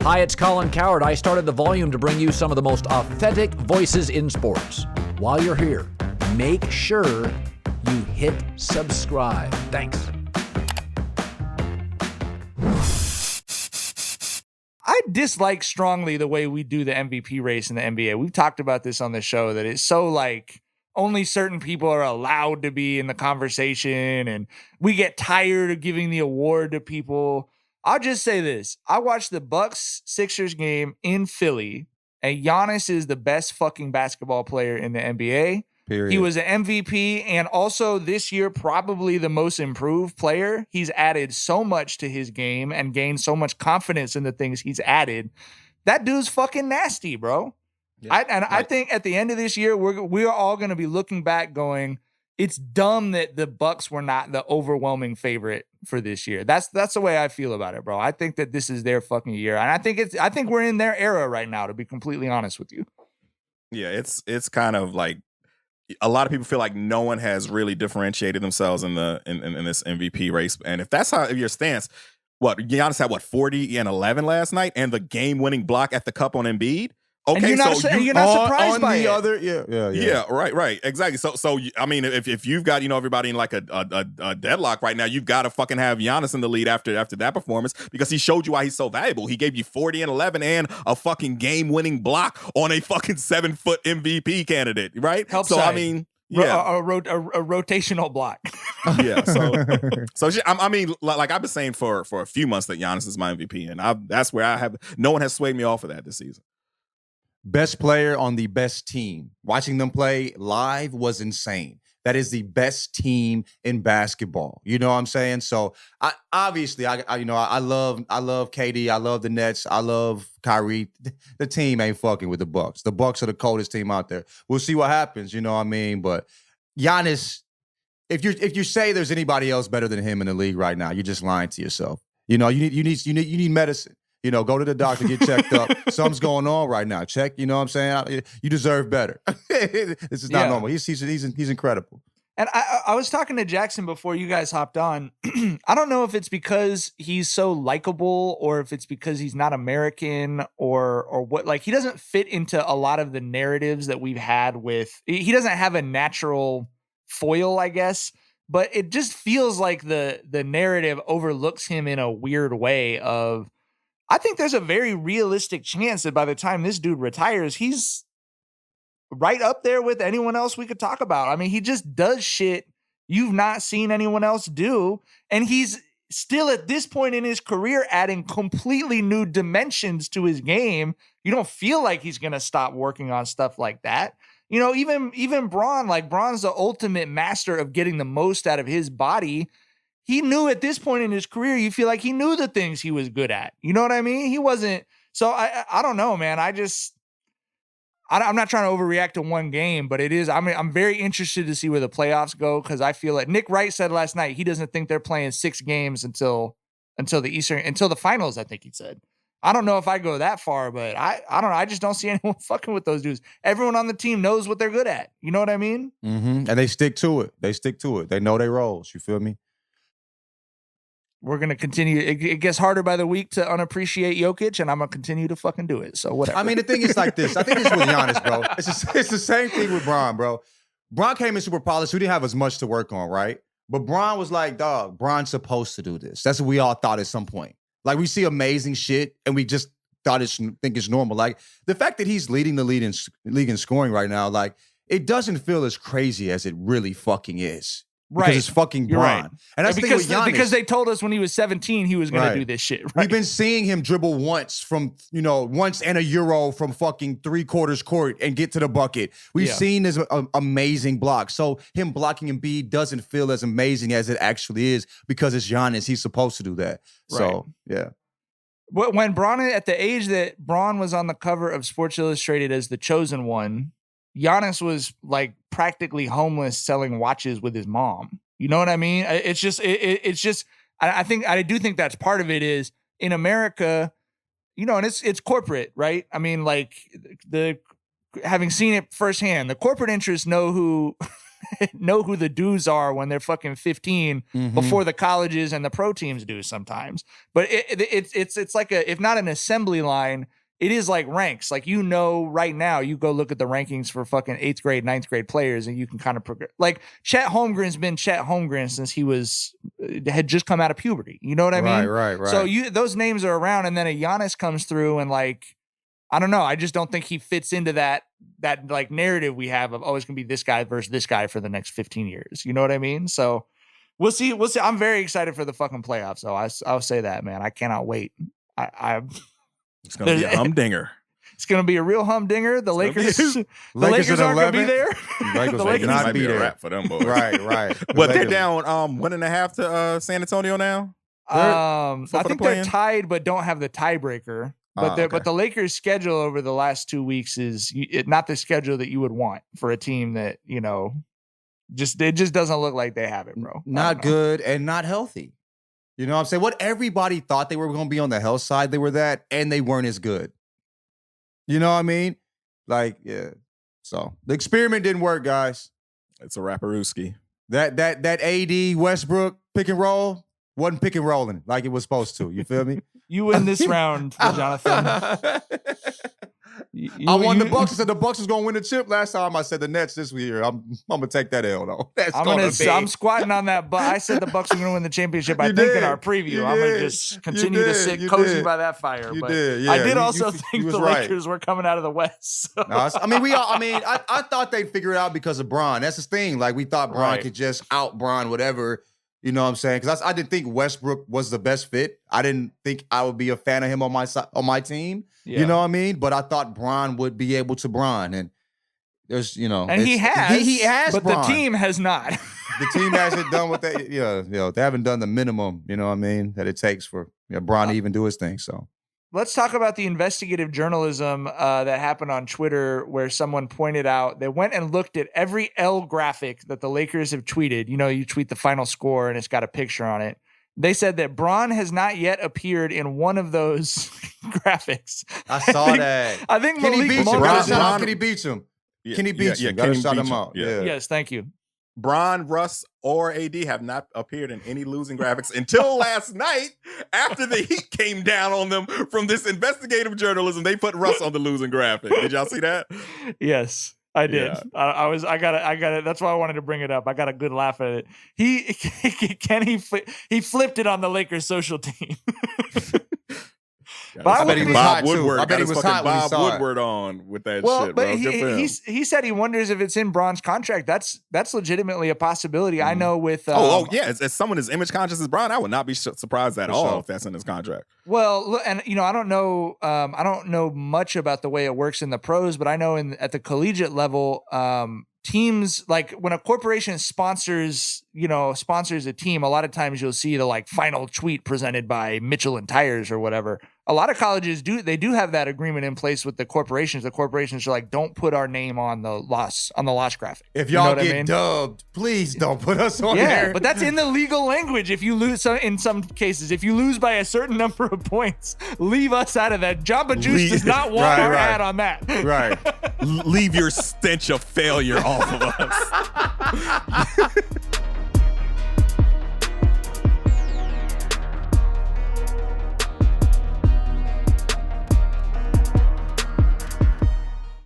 Hi, it's Colin Coward. I started The Volume to bring you some of the most authentic voices in sports. While you're here, make sure you hit subscribe. Thanks. I dislike strongly the way we do the MVP race in the NBA. We've talked about this on the show, that it's so like only certain people are allowed to be in the conversation, and we get tired of giving the award to people. I'll just say this. I watched the Bucks-Sixers game in Philly, and Giannis is the best fucking basketball player in the NBA. Period. He was an MVP, and also this year probably the most improved player. He's added so much to his game and gained so much confidence in the things he's added. That dude's fucking nasty, bro. Yeah, I think at the end of this year, we're all going to be looking back going, it's dumb that the Bucks were not the overwhelming favorite for this year. That's the way I feel about it, bro. I think that this is their fucking year, and I think we're in their era right now, to be completely honest with you. Yeah, it's kind of like a lot of people feel like no one has really differentiated themselves in this MVP race, and if that's your stance, Giannis had 40 and 11 last night, and the game-winning block at the cup on Embiid. Okay, and you're not surprised by it. Yeah, right, exactly. So I mean, if you've got everybody in like a deadlock right now, you've got to fucking have Giannis in the lead after that performance, because he showed you why he's so valuable. He gave you 40 and 11 and a fucking game-winning block on a fucking 7-foot MVP candidate, right? Help so side. I mean, yeah, a rotational block. Yeah, so I mean, like I've been saying for a few months that Giannis is my MVP, and that's where no one has swayed me off of that this season. Best player on the best team. Watching them play live was insane. That is the best team in basketball. You know what I'm saying? So I love KD. I love the Nets. I love Kyrie. The team ain't fucking with the Bucks. The Bucks are the coldest team out there. We'll see what happens. You know what I mean? But Giannis, if you say there's anybody else better than him in the league right now, you're just lying to yourself. You need medicine. Go to the doctor, get checked up. Something's going on right now. Check, you know what I'm saying? You deserve better. This is not normal. He's incredible. And I was talking to Jackson before you guys hopped on. I don't know if it's because he's so likable, or if it's because he's not American, or what. Like, he doesn't fit into a lot of the narratives that we've had with. He doesn't have a natural foil, I guess. But it just feels like the narrative overlooks him in a weird way of, I think there's a very realistic chance that by the time this dude retires, he's right up there with anyone else we could talk about. I mean, he just does shit you've not seen anyone else do. And he's still at this point in his career adding completely new dimensions to his game. You don't feel like he's going to stop working on stuff like that. Even Bron, like Bron's the ultimate master of getting the most out of his body. He knew at this point in his career, you feel like he knew the things he was good at. You know what I mean? He wasn't. So I don't know, man. I'm not trying to overreact to one game, but it is. I'm very interested to see where the playoffs go, because I feel like Nick Wright said last night he doesn't think they're playing 6 games until the finals. I think he said. I don't know if I go that far, but I don't know. I just don't see anyone fucking with those dudes. Everyone on the team knows what they're good at. You know what I mean? Mm-hmm. And they stick to it. They know their roles. You feel me? We're going to continue. It gets harder by the week to unappreciate Jokic, and I'm going to continue to fucking do it. So whatever. I mean, the thing is like this. I think it's with Giannis, bro. It's the same thing with Bron, bro. Bron came in super polished. We didn't have as much to work on, right? But Bron was like, dog, Bron's supposed to do this. That's what we all thought at some point. Like, we see amazing shit, and we just think it's normal. Like, the fact that he's leading the league in scoring right now, like, it doesn't feel as crazy as it really fucking is. Right. Because it's fucking Bron. Right. And that's because, the thing with Giannis. Because they told us when he was 17 he was going to do this shit. Right? We've been seeing him dribble once and a Euro from fucking 3/4 court and get to the bucket. We've seen this amazing block. So him blocking Embiid doesn't feel as amazing as it actually is, because it's Giannis. He's supposed to do that. So, yeah. When Bron, at the age that Bron was on the cover of Sports Illustrated as the chosen one, Giannis was like practically homeless selling watches with his mom. You know what I mean? It's just, I do think that's part of it is in America, and it's corporate, right? I mean, like having seen it firsthand, the corporate interests know who know who the dudes are when they're fucking 15 before the colleges and the pro teams do sometimes. But it's like if not an assembly line, it is like ranks. Like, right now, you go look at the rankings for fucking 8th grade, 9th grade players, and you can kind of progress. Like, Chet Holmgren's been Chet Holmgren since he had just come out of puberty. You know what I mean? Right. So those names are around, and then a Giannis comes through, and like, I don't know. I just don't think he fits into that like narrative we have of, it's gonna be this guy versus this guy for the next 15 years. You know what I mean? So we'll see. I'm very excited for the fucking playoffs, though. I'll say that, man. I cannot wait. It's gonna be a humdinger. It's gonna be a real humdinger. The Lakers aren't gonna be there. The Lakers not might be be a there. wrap for them boys. Right. But they're down 1.5 to San Antonio now. I think they're play-in? tied, but don't have the tiebreaker. But the Lakers' schedule over the last 2 weeks is not the schedule that you would want for a team that it just doesn't look like they have it, bro. Not good and not healthy. You know what I'm saying? What everybody thought they were going to be on the health side, they were that, and they weren't as good. You know what I mean? Like, yeah. So the experiment didn't work, guys. It's a rapperooski. That AD Westbrook pick and roll wasn't pick and rolling like it was supposed to. You feel me? You win this round, Jonathan. I won the Bucks. I said the Bucks was going to win the chip last time. I said the Nets this year. I'm going to take that L though. I'm squatting on that, but I said the Bucks were going to win the championship. In our preview. I'm going to just continue to sit cozy by that fire. I did also think the Lakers were coming out of the West. So. No, I thought they'd figure it out because of Bron. That's the thing. Like, we thought Bron could just out Bron whatever. You know what I'm saying? Because I didn't think Westbrook was the best fit. I didn't think I would be a fan of him on my team. Yeah. You know what I mean? But I thought Bron would be able to Bron. And there's, and he has, but Bron. The team has not. The team hasn't done what they, they haven't done the minimum, you know what I mean, that it takes for Bron to even do his thing. So. Let's talk about the investigative journalism that happened on Twitter, where someone pointed out they went and looked at every L graphic that the Lakers have tweeted. You tweet the final score and it's got a picture on it. They said that Bron has not yet appeared in one of those graphics. I saw that. I think Can he beat him? Can he beat him? Yeah, Can he beat him? Can he shout him out? Yeah. Yes, thank you. Bron, Russ, or AD have not appeared in any losing graphics until last night after the heat came down on them from this investigative journalism. They put Russ on the losing graphic. Did y'all see that? Yes, I did. Yeah. I got it. That's why I wanted to bring it up. I got a good laugh at it. He flipped it on the Lakers social team. I bet he was Bob Woodward. I bet he was hot when he saw Bob Woodward on with that shit, bro. But he said he wonders if it's in Bron's contract. That's legitimately a possibility. I know with as someone as image conscious as Bron, I would not be surprised at all if that's in his contract. Well, and I don't know much about the way it works in the pros, but I know at the collegiate level, teams, like when a corporation sponsors a team, a lot of times you'll see the like final tweet presented by Michelin Tires or whatever. A lot of colleges do have that agreement in place with the corporations. The corporations are like, don't put our name on the loss graphic. If y'all get dubbed, please don't put us on there. Yeah, but that's in the legal language. If you lose, in some cases, if you lose by a certain number of points, leave us out of that. Jamba Juice does not want our ad on that. Right. Leave your stench of failure off of us.